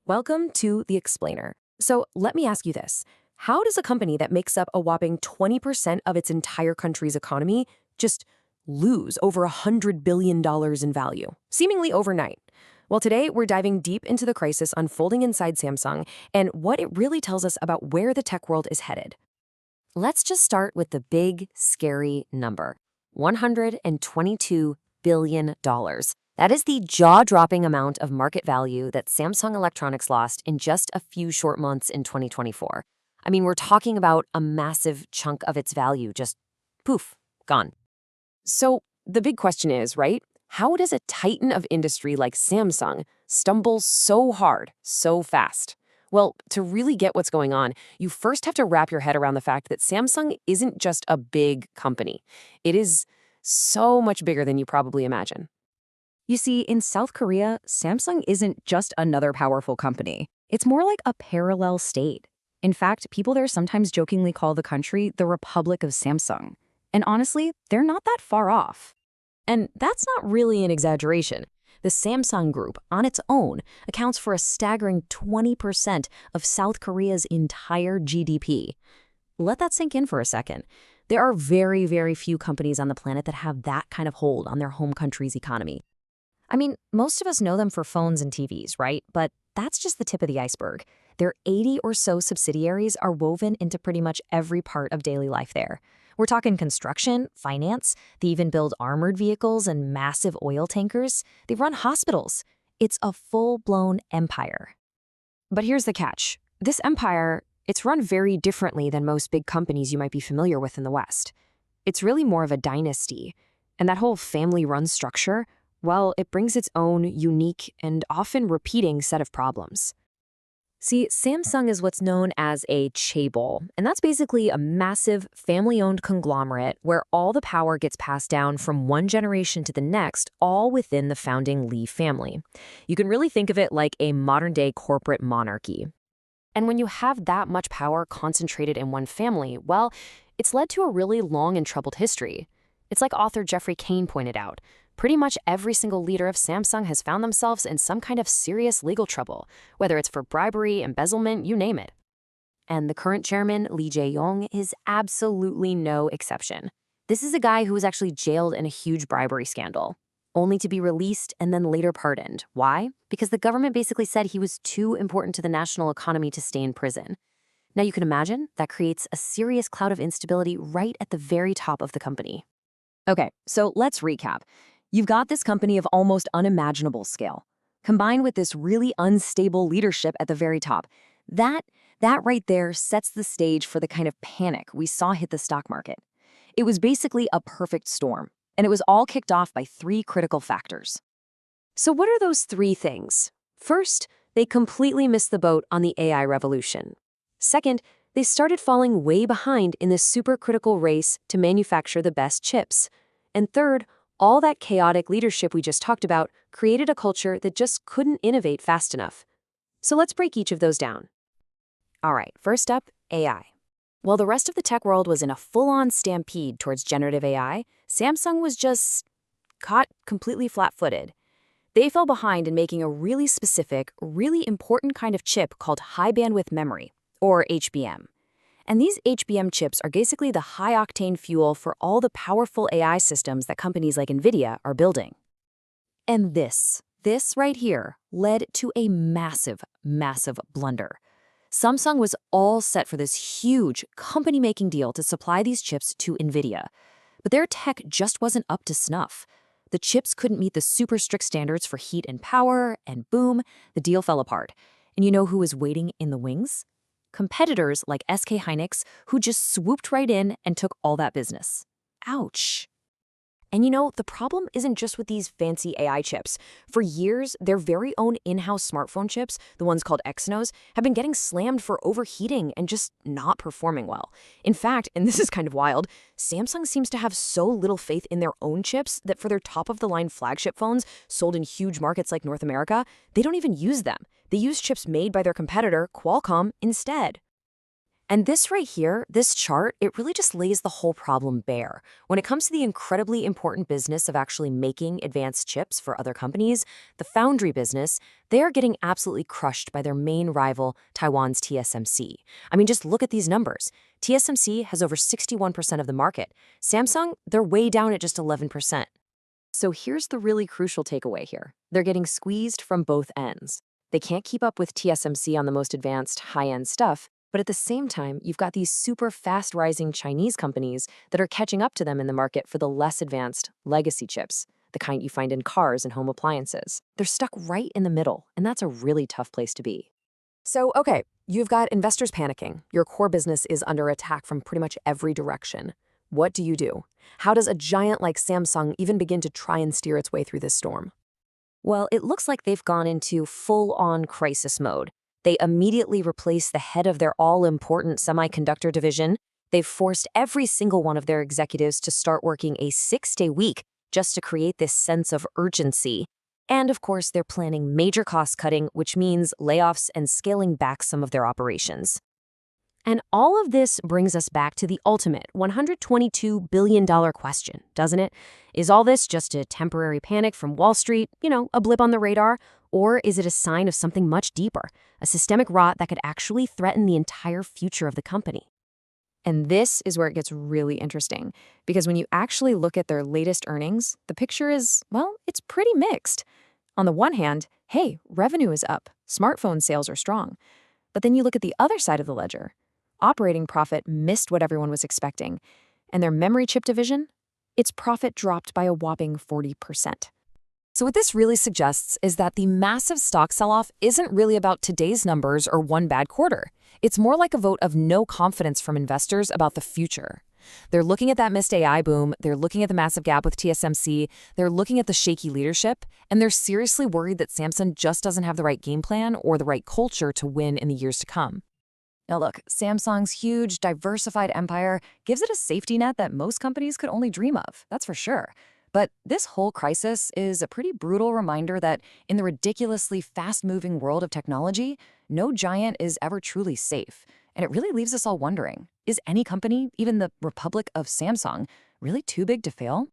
Welcome to The Explainer. So let me ask you this. How does a company that makes up a whopping 20% of its entire country's economy just lose over $100 billion in value, seemingly overnight? Well, today we're diving deep into the crisis unfolding inside Samsung and what it really tells us about where the tech world is headed. Let's just start with the big, scary number, $122 billion. That is the jaw-dropping amount of market value that Samsung Electronics lost in just a few short months in 2024. I mean, we're talking about a massive chunk of its value just poof, gone. So the big question is, right? How does a titan of industry like Samsung stumble so hard, so fast? Well, to really get what's going on, you first have to wrap your head around the fact that Samsung isn't just a big company. It is so much bigger than you probably imagine. You see, in South Korea, Samsung isn't just another powerful company. It's more like a parallel state. In fact, people there sometimes jokingly call the country the Republic of Samsung. And honestly, they're not that far off. And that's not really an exaggeration. The Samsung Group, on its own, accounts for a staggering 20% of South Korea's entire GDP. Let that sink in for a second. There are very, very few companies on the planet that have that kind of hold on their home country's economy. I mean, most of us know them for phones and TVs, right? But that's just the tip of the iceberg. Their 80 or so subsidiaries are woven into pretty much every part of daily life there. We're talking construction, finance, they even build armored vehicles and massive oil tankers. They run hospitals. It's a full-blown empire. But here's the catch. This empire, it's run very differently than most big companies you might be familiar with in the West. It's really more of a dynasty. And that whole family-run structure, well, it brings its own unique and often repeating set of problems. See, Samsung is what's known as a chaebol, and that's basically a massive family-owned conglomerate where all the power gets passed down from one generation to the next, all within the founding Lee family. You can really think of it like a modern-day corporate monarchy. And when you have that much power concentrated in one family, well, it's led to a really long and troubled history. It's like author Jeffrey Kane pointed out. Pretty much every single leader of Samsung has found themselves in some kind of serious legal trouble, whether it's for bribery, embezzlement, you name it. And the current chairman, Lee Jae-yong, is absolutely no exception. This is a guy who was actually jailed in a huge bribery scandal, only to be released and then later pardoned. Why? Because the government basically said he was too important to the national economy to stay in prison. Now you can imagine that creates a serious cloud of instability right at the very top of the company. Okay, so let's recap. You've got this company of almost unimaginable scale, combined with this really unstable leadership at the very top. That right there sets the stage for the kind of panic we saw hit the stock market. It was basically a perfect storm, and it was all kicked off by three critical factors. So what are those three things? First, they completely missed the boat on the AI revolution. Second, they started falling way behind in this supercritical race to manufacture the best chips. And third, all that chaotic leadership we just talked about created a culture that just couldn't innovate fast enough. So let's break each of those down. All right, first up, AI. While the rest of the tech world was in a full-on stampede towards generative AI, Samsung was just caught completely flat-footed. They fell behind in making a really specific, really important kind of chip called high-bandwidth memory, or HBM. And these HBM chips are basically the high-octane fuel for all the powerful AI systems that companies like NVIDIA are building. And this right here led to a massive, massive blunder. Samsung was all set for this huge company-making deal to supply these chips to NVIDIA. But their tech just wasn't up to snuff. The chips couldn't meet the super strict standards for heat and power, and boom, the deal fell apart. And you know who was waiting in the wings? Competitors like SK Hynix, who just swooped right in and took all that business. Ouch. And you know, the problem isn't just with these fancy AI chips. For years, their very own in-house smartphone chips, the ones called Exynos, have been getting slammed for overheating and just not performing well. In fact, and this is kind of wild, Samsung seems to have so little faith in their own chips that for their top-of-the-line flagship phones sold in huge markets like North America, they don't even use them. They use chips made by their competitor, Qualcomm, instead. And this right here, this chart, it really just lays the whole problem bare. When it comes to the incredibly important business of actually making advanced chips for other companies, the foundry business, they are getting absolutely crushed by their main rival, Taiwan's TSMC. I mean, just look at these numbers. TSMC has over 61% of the market. Samsung, they're way down at just 11%. So here's the really crucial takeaway here. They're getting squeezed from both ends. They can't keep up with TSMC on the most advanced, high-end stuff, but at the same time, you've got these super fast-rising Chinese companies that are catching up to them in the market for the less advanced legacy chips, the kind you find in cars and home appliances. They're stuck right in the middle, and that's a really tough place to be. So, okay, you've got investors panicking. Your core business is under attack from pretty much every direction. What do you do? How does a giant like Samsung even begin to try and steer its way through this storm? Well, it looks like they've gone into full-on crisis mode. They immediately replaced the head of their all-important semiconductor division. They've forced every single one of their executives to start working a 6-day week just to create this sense of urgency. And of course, they're planning major cost cutting, which means layoffs and scaling back some of their operations. And all of this brings us back to the ultimate $122 billion question, doesn't it? Is all this just a temporary panic from Wall Street, a blip on the radar? Or is it a sign of something much deeper, a systemic rot that could actually threaten the entire future of the company? And this is where it gets really interesting, because when you actually look at their latest earnings, the picture is, well, it's pretty mixed. On the one hand, hey, revenue is up, smartphone sales are strong. But then you look at the other side of the ledger. Operating profit missed what everyone was expecting, and their memory chip division, its profit dropped by a whopping 40%. So what this really suggests is that the massive stock sell-off isn't really about today's numbers or one bad quarter. It's more like a vote of no confidence from investors about the future. They're looking at that missed AI boom, they're looking at the massive gap with TSMC, they're looking at the shaky leadership, and they're seriously worried that Samsung just doesn't have the right game plan or the right culture to win in the years to come. Now look, Samsung's huge, diversified empire gives it a safety net that most companies could only dream of, that's for sure. But this whole crisis is a pretty brutal reminder that in the ridiculously fast-moving world of technology, no giant is ever truly safe. And it really leaves us all wondering, is any company, even the Republic of Samsung, really too big to fail?